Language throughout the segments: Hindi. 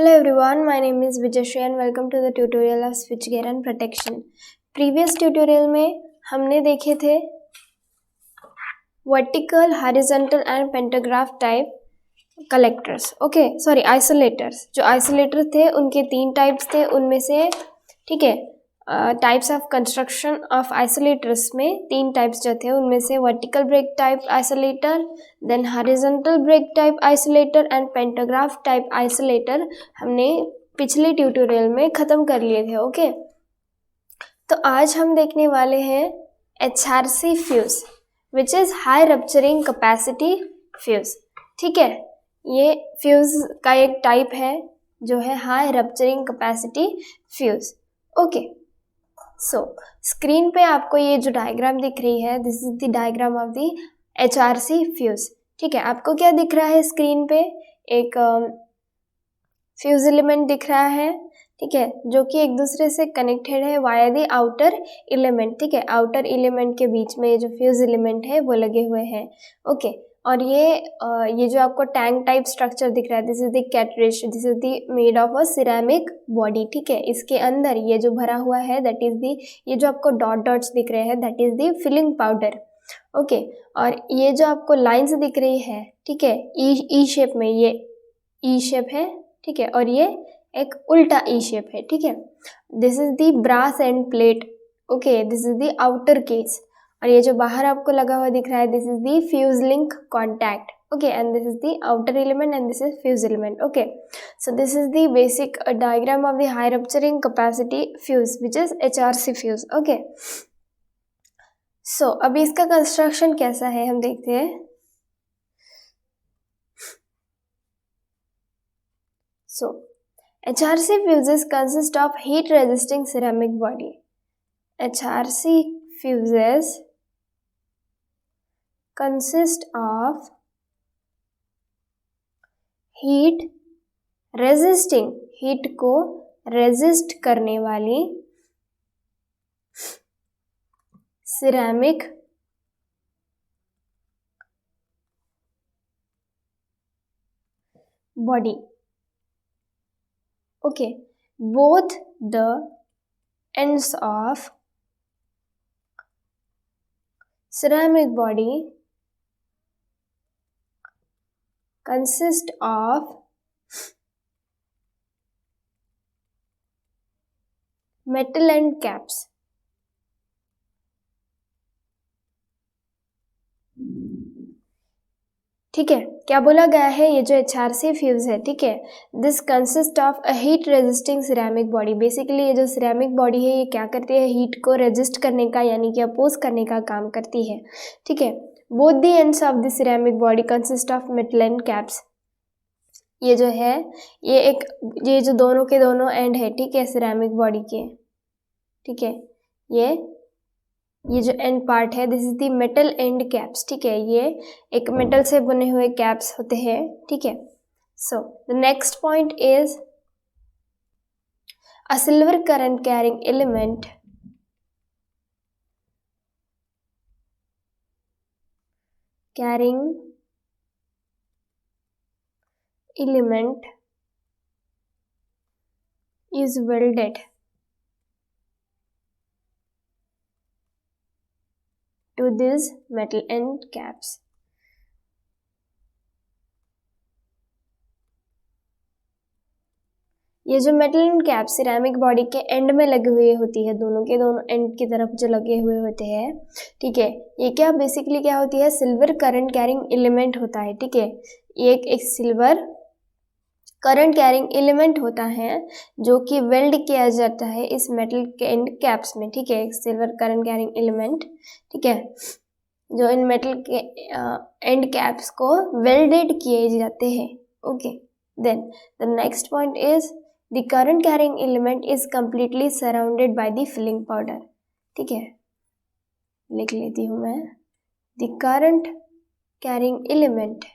Hello everyone, my name is Vijayashri and welcome to the tutorial of switchgear and protection. Previous tutorial में हमने देखे थे vertical, horizontal and pantograph type collectors. Okay sorry isolators. जो आइसोलेटर थे उनके 3 टाइप्स थे, उनमें से ठीक है types of construction of isolators में 3 टाइप्स जो थे उनमें से vertical break type isolator, then horizontal break type isolator and pantograph type isolator हमने पिछले ट्यूटोरियल में ख़त्म कर लिए थे. ओके तो आज हम देखने वाले हैं HRC fuse which is high rupturing capacity fuse. ठीक है, ये फ्यूज़ का एक टाइप है जो है high rupturing capacity fuse. Okay so screen पे आपको ये जो डायग्राम दिख रही है, this is the diagram of the HRC fuse. ठीक है, आपको क्या दिख रहा है स्क्रीन पे? एक फ्यूज़ एलिमेंट दिख रहा है. ठीक है, जो कि एक दूसरे से कनेक्टेड है वाया द आउटर एलिमेंट. ठीक है, आउटर एलिमेंट के बीच में ये जो फ्यूज़ एलिमेंट है वो लगे हुए हैं. ओके और ये जो आपको टैंक टाइप स्ट्रक्चर दिख रहा है, this is the cartridge, this is the made of a ceramic body. ठीक है, इसके अंदर ये जो भरा हुआ है दैट इज द, ये जो आपको डॉट डॉट्स दिख रहे हैं that is the filling powder. Okay और ये जो आपको लाइंस दिख रही है, ठीक है, ई शेप में, ये ई शेप है. ठीक है, और ये एक उल्टा ई शेप है. ठीक है, this is the brass end plate. Okay this is the outer case. और ये जो बाहर आपको लगा हुआ दिख रहा है this is the fuse link contact. Okay and this is the outer element and this is fuse element. Okay so this is the basic diagram of the high rupturing capacity fuse which is HRC fuse. Okay so अभी इसका कंस्ट्रक्शन कैसा है हम देखते हैं. सो HRC fuses consist of heat resisting ceramic body. HRC fuses consist of heat resisting, heat को रेजिस्ट करने वाली ceramic body. Okay, both the ends of ceramic body consist of metal end caps. ठीक है, क्या बोला गया है, ये जो HRC फ्यूज़ है, ठीक है, this consist of a heat resisting ceramic body. Basically ये जो सिरेमिक बॉडी है ये क्या करती है, हीट को रेजिस्ट करने का यानी कि अपोज करने का काम करती है. ठीक है, both the ends of the ceramic body consist of metal and caps. ये जो है ये जो दोनों के दोनों एंड है, ठीक है, सिरेमिक बॉडी के. ठीक है, ये जो एंड पार्ट है this is the metal and caps. ठीक है, ये एक मेटल से बने हुए कैप्स होते हैं. ठीक है, so the next point is a silver current carrying element is welded to these metal end caps. ये जो metal and cap ceramic body के एंड में लगे हुए होती है, दोनों के दोनों एंड की तरफ जो लगे हुए होते हैं. ठीक है, ये क्या बेसिकली क्या होती है, सिल्वर करंट कैरिंग एलिमेंट होता है. ठीक है, ये एक सिल्वर करंट कैरिंग एलिमेंट होता है जो कि वेल्ड किया जाता है इस मेटल के एंड कैप्स में. ठीक है, एक सिल्वर करंट कैरिंग एलिमेंट, ठीक है, जो इन मेटल के एंड कैप्स को वेल्डेड किए जाते हैं. Okay then the next point is the current carrying element is completely surrounded by the filling powder. ठीक है, लिख लेती हूँ मैं, the current carrying element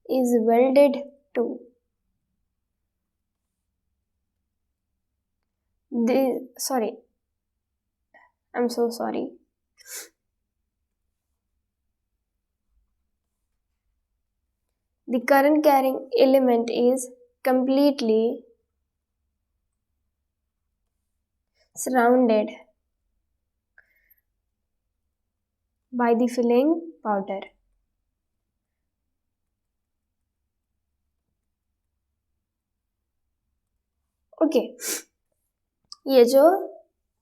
is welded to I'm so sorry. the current carrying element is completely surrounded by the filling powder. Okay, ये जो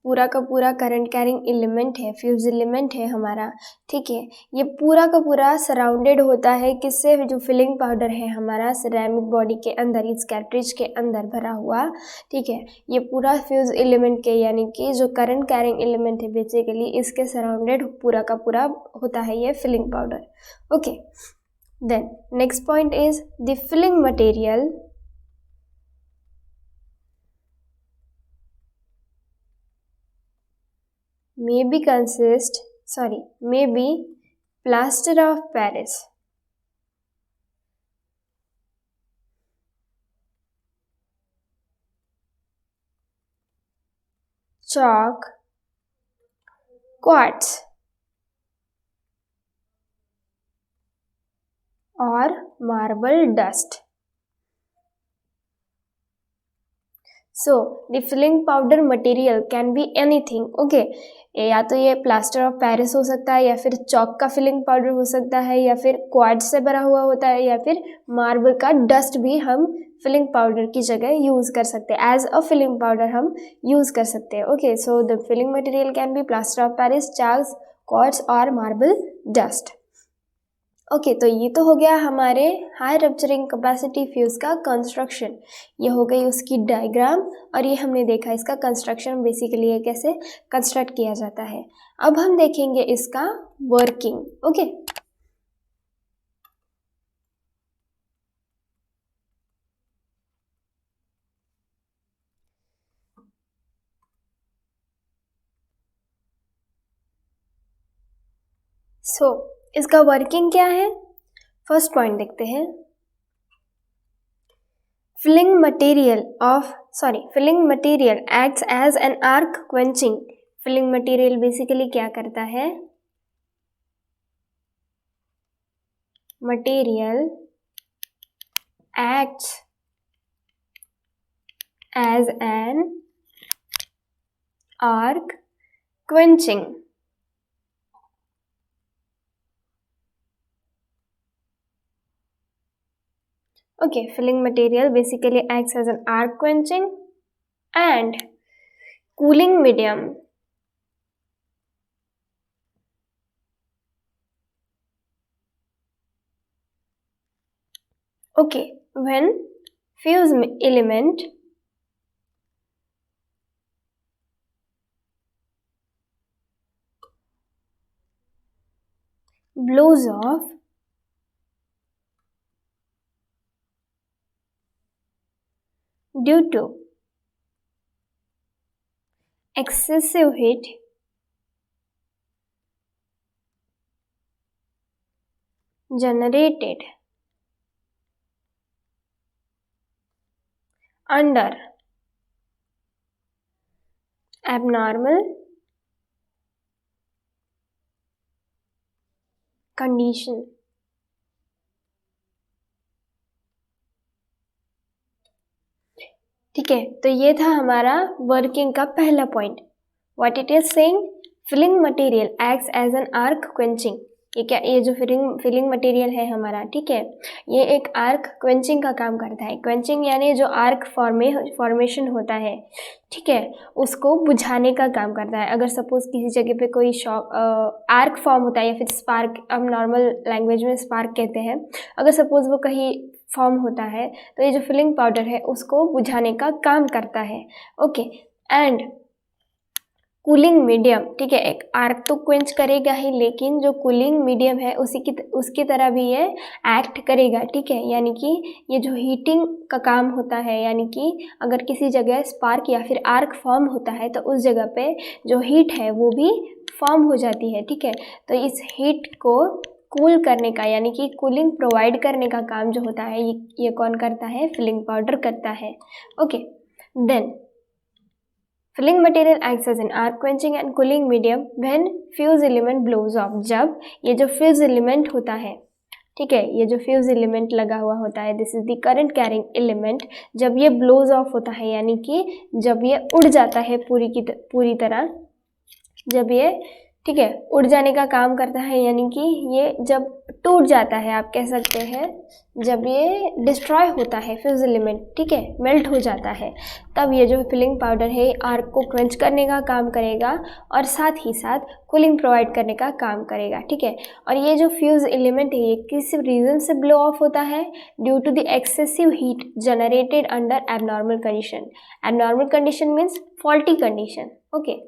पूरा का पूरा करंट कैरिंग एलिमेंट है, फ्यूज एलिमेंट है हमारा, ठीक है, ये पूरा का पूरा सराउंडेड होता है किससे? जो फिलिंग पाउडर है हमारा सिरेमिक बॉडी के अंदर, इस कैट्रिज के अंदर भरा हुआ, ठीक है, ये पूरा फ्यूज एलिमेंट के यानी कि जो करंट कैरिंग एलिमेंट है बेसिकली इसके सराउंडेड पूरा का पूरा होता है ये filling powder. Okay, then next point is the filling material may be plaster of Paris, chalk, quartz or marble dust. So the filling powder material can be anything. Okay, या तो ये प्लास्टर ऑफ पेरिस हो सकता है, या फिर चॉक का फिलिंग पाउडर हो सकता है, या फिर क्वार्ट्ज से भरा हुआ होता है, या फिर मार्बल का डस्ट भी हम फिलिंग पाउडर की जगह यूज़ कर सकते हैं, एज अ फिलिंग पाउडर हम यूज़ कर सकते हैं. Okay, so the filling material can be plaster of Paris, chalks, quartz और मार्बल डस्ट. ओके, तो ये तो हो गया हमारे हाई रप्चरिंग कैपेसिटी फ्यूज़ का कंस्ट्रक्शन. ये हो गई उसकी डायग्राम और ये हमने देखा इसका कंस्ट्रक्शन बेसिकली ये कैसे कंस्ट्रक्ट किया जाता है. अब हम देखेंगे इसका वर्किंग. ओके, सो इसका वर्किंग क्या है? फर्स्ट पॉइंट देखते हैं. Filling material acts as an arc quenching. Filling material basically क्या करता है? Material acts as an arc quenching. Okay, filling material basically acts as an arc quenching and cooling medium. Okay, when fuse element blows off due to excessive heat, generated under abnormal condition. ठीक है, तो ये था हमारा वर्किंग का पहला point. What it is saying? Filling material acts as an arc quenching. ये क्या? ये जो फिलिंग मटेरियल है हमारा, ठीक है, ये एक आर्क क्वेंचिंग का काम करता है. क्वेंचिंग यानी जो आर्क फॉर्मेशन होता है, ठीक है, उसको बुझाने का काम करता है. अगर सपोज किसी जगह पे कोई आर्क फॉर्म होता है या फिर स्पार्क, हम नॉर्मल लैंग्वेज में स्पार्क कहते हैं, अगर सपोज वो कहीं फॉर्म होता है तो ये जो फिलिंग पाउडर है उसको बुझाने का काम करता है. ओके, एंड कूलिंग मीडियम, ठीक है, एक आर्क तो क्वेंच करेगा ही, लेकिन जो कूलिंग मीडियम है उसकी तरह भी ये एक्ट करेगा. ठीक है, यानी कि ये जो हीटिंग का काम होता है, यानी कि अगर किसी जगह स्पार्क या फिर आर्क फॉर्म होता है तो उस जगह पे जो हीट है वो भी फॉर्म हो जाती है. ठीक है, तो इस हीट को कूल करने का यानी कि कूलिंग प्रोवाइड करने का काम जो होता है ये कौन करता है? फिलिंग पाउडर करता है. Okay, then filling material acts as an arc quenching and cooling medium when fuse element blows off. जब ये जो फ्यूज एलिमेंट होता है, ठीक है, ये जो फ्यूज एलिमेंट लगा हुआ होता है, this is the current carrying element, जब ये ब्लोज ऑफ होता है यानी कि जब ये उड़ जाता है पूरी तरह, जब ये, ठीक है, उड़ जाने का काम करता है, यानी कि ये जब टूट जाता है, आप कह सकते हैं जब ये डिस्ट्रॉय होता है फ्यूज एलिमेंट, ठीक है, मेल्ट हो जाता है, तब ये जो फिलिंग पाउडर है आर्क को क्वेंच करने का काम करेगा और साथ ही साथ कूलिंग प्रोवाइड करने का काम करेगा, ठीक है। और ये जो फ्यूज एलिमेंट है ये किस रीज़न से ब्लो ऑफ होता है? Due to the excessive heat generated under abnormal condition. Abnormal condition means faulty condition, okay,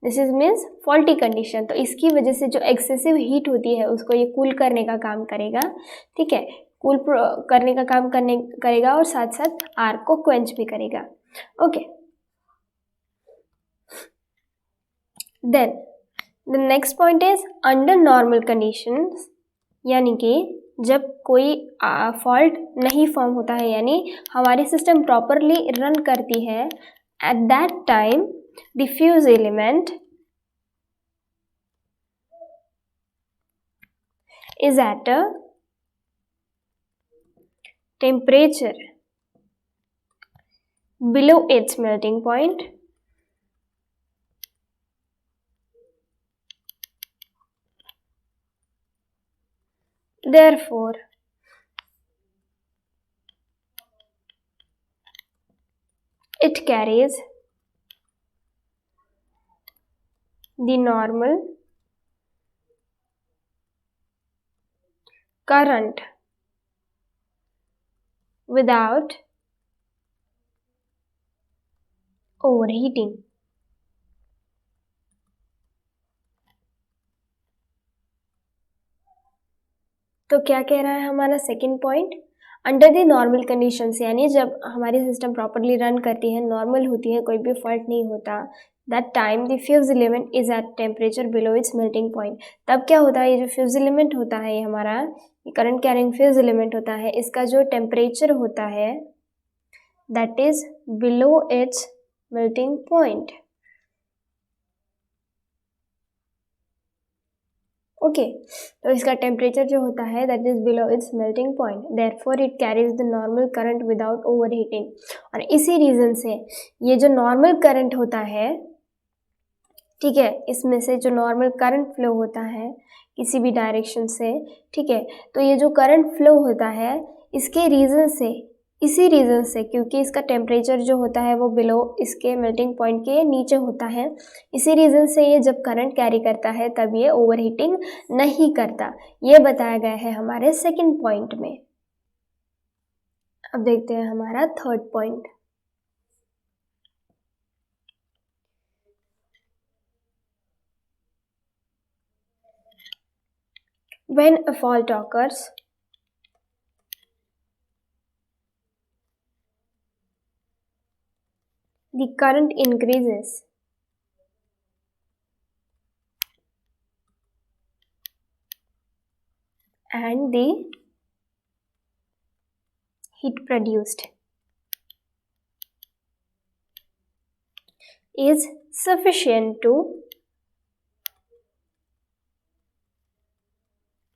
this is means faulty condition. तो इसकी वजह से जो एक्सेसिव हीट होती है उसको ये कूल करने का काम करेगा, ठीक है, कूल करने का काम करेगा और साथ साथ आर्क को क्वेंच भी करेगा, okay. Then the next point is under normal conditions, यानी कि जब कोई फॉल्ट नहीं फॉर्म होता है, यानी हमारी सिस्टम प्रॉपरली रन करती है, at that time the fuse element is at a temperature below its melting point, therefore it carries the normal current without overheating. तो क्या कह रहा है हमारा second point? Under the normal conditions, यानी जब हमारी सिस्टम प्रॉपरली रन करती है, नॉर्मल होती है, कोई भी फॉल्ट नहीं होता, that time the fuse element is at temperature below it's melting point. तब क्या होता है, ये जो फ्यूज एलिमेंट होता है, ये हमारा करंट कैरिंग फ्यूज एलिमेंट होता है, इसका जो टेम्परेचर होता है that is below it's melting point, okay. तो इसका टेम्परेचर जो होता है that is below it's melting point, therefore it carries the normal current without over heating. और इसी रीज़न से ये जो नॉर्मल करंट होता है, ठीक है, इसमें से जो नॉर्मल करंट फ्लो होता है किसी भी डायरेक्शन से, ठीक है, तो ये जो करंट फ्लो होता है इसके रीज़न से, इसी रीज़न से, क्योंकि इसका टेम्परेचर जो होता है वो बिलो इसके मेल्टिंग पॉइंट के नीचे होता है, इसी रीज़न से ये जब करंट कैरी करता है तब ये ओवरहीटिंग नहीं करता। ये बताया गया है हमारे सेकंड पॉइंट में। अब देखते हैं हमारा third point. When a fault occurs, the current increases and the heat produced is sufficient to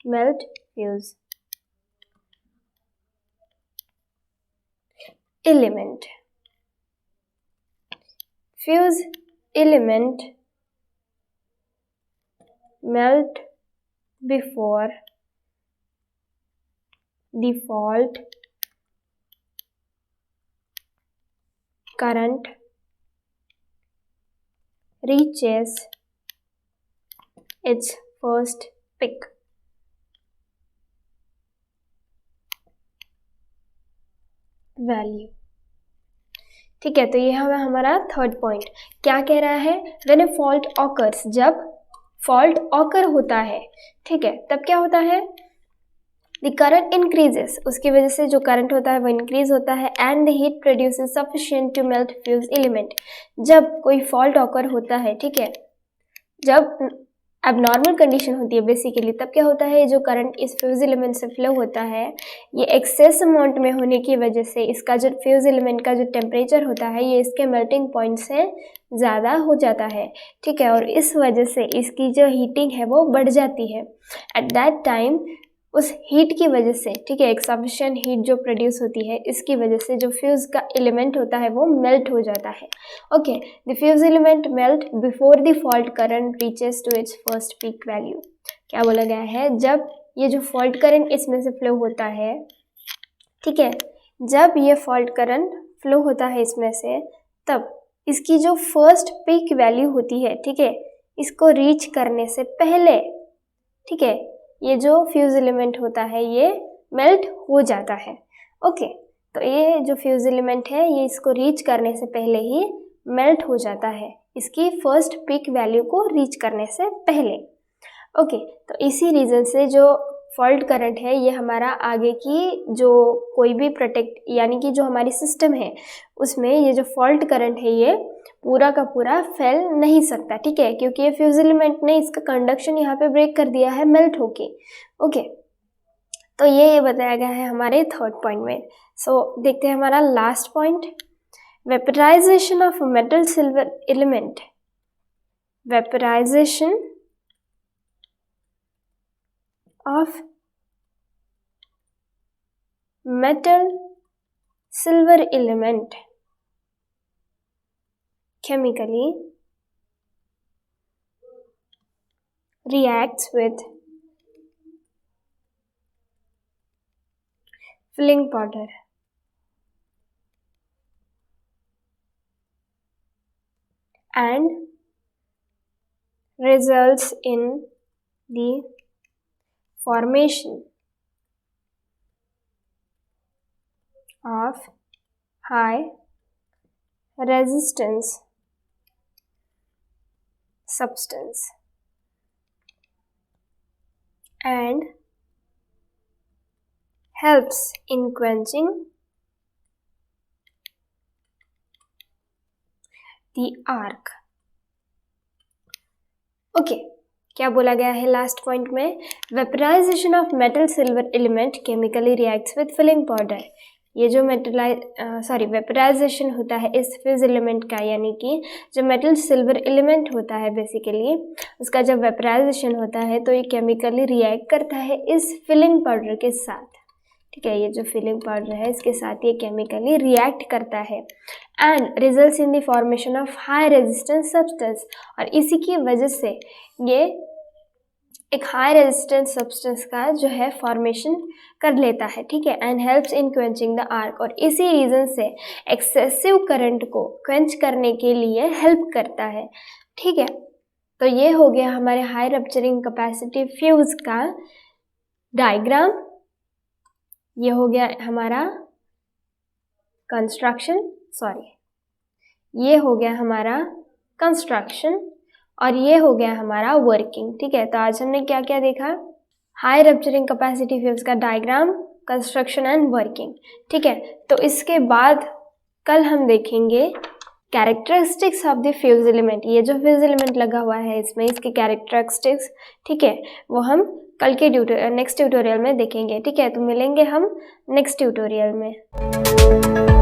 melt fuse element. Fuse element melt before the fault current reaches its first peak. Value, ठीक है। तो ये हमारा थर्ड पॉइंट क्या कह रहा है? व्हेन ए फॉल्ट ऑकर्स, जब फॉल्ट ऑकर होता है, ठीक है, तब क्या होता है? द करंट इंक्रीजेस, उसकी वजह से जो करंट होता है वो इंक्रीज होता है, and the heat produces sufficient to melt fuse element. जब कोई फॉल्ट ऑकर होता है, ठीक है, जब एबनॉर्मल कंडीशन होती है बेसिकली, तब क्या होता है, जो करंट इस फ्यूज एलिमेंट से फ्लो होता है ये एक्सेस अमाउंट में होने की वजह से इसका जो फ्यूज एलिमेंट का जो टेम्परेचर होता है ये इसके मेल्टिंग पॉइंट से ज़्यादा हो जाता है, ठीक है, और इस वजह से इसकी जो हीटिंग है वो बढ़ जाती है। एट दैट टाइम उस हीट की वजह से, ठीक है, एक सफिशिएंट हीट जो प्रोड्यूस होती है, इसकी वजह से जो फ्यूज़ का एलिमेंट होता है वो मेल्ट हो जाता है। Okay, the fuse element melt before the fault current reaches to its first peak value. क्या बोला गया है, जब ये जो फॉल्ट करंट इसमें से फ्लो होता है, ठीक है, जब ये फॉल्ट करंट फ्लो होता है इसमें से, तब इसकी जो फर्स्ट पीक वैल्यू होती है, ठीक है, इसको रीच करने से पहले, ठीक है, ये जो फ्यूज़ एलिमेंट होता है ये मेल्ट हो जाता है। ओके, तो ये जो फ्यूज़ एलिमेंट है ये इसको रीच करने से पहले ही मेल्ट हो जाता है, इसकी फर्स्ट पीक वैल्यू को रीच करने से पहले। ओके, तो इसी रीज़न से जो फॉल्ट करंट है ये हमारा आगे की जो कोई भी प्रोटेक्ट, यानी कि जो हमारी सिस्टम है उसमें ये जो फॉल्ट करंट है ये पूरा का पूरा फैल नहीं सकता, ठीक है, क्योंकि ये फ्यूज़ एलिमेंट ने इसका कंडक्शन यहाँ पे ब्रेक कर दिया है मेल्ट होके। ओके, तो ये बताया गया है हमारे थर्ड पॉइंट में। सो देखते हैं हमारा last point, vaporization of metal silver element. Vaporization of metal silver element chemically reacts with filling powder and results in the formation of high resistance substance and helps in quenching the arc. Okay, क्या बोला गया है लास्ट पॉइंट में, vaporization of metal silver element chemically reacts with filling powder. ये जो वेपराइजेशन होता है इस फ्यूज़ एलिमेंट का, यानी कि जो मेटल सिल्वर एलिमेंट होता है बेसिकली, उसका जब वेपराइजेशन होता है तो ये केमिकली रिएक्ट करता है इस फिलिंग पाउडर के साथ, ठीक है, ये जो फिलिंग पाउडर है इसके साथ ये केमिकली रिएक्ट करता है and results in the formation of high resistance substance, और इसी की वजह से ये एक हाई रेजिस्टेंस सब्सटेंस का जो है फॉर्मेशन कर लेता है, ठीक है, and helps in quenching the arc, और इसी रीज़न से एक्सेसिव करंट को क्वेंच करने के लिए हेल्प करता है, ठीक है। तो ये हो गया हमारे हाई रप्चरिंग कैपेसिटी फ्यूज़ का डायग्राम, ये हो गया हमारा कंस्ट्रक्शन, ये हो गया हमारा कंस्ट्रक्शन और ये हो गया हमारा वर्किंग, ठीक है। तो आज हमने क्या क्या देखा, हाई रप्चरिंग कैपेसिटी फ्यूज़ का डायग्राम, कंस्ट्रक्शन एंड वर्किंग, ठीक है। तो इसके बाद कल हम देखेंगे characteristics of the fuse element, ये जो फ्यूज़ एलिमेंट लगा हुआ है इसमें इसके कैरेक्टरिस्टिक्स, ठीक है, वो हम कल के नेक्स्ट ट्यूटोरियल में देखेंगे, ठीक है। तो मिलेंगे हम नेक्स्ट ट्यूटोरियल में।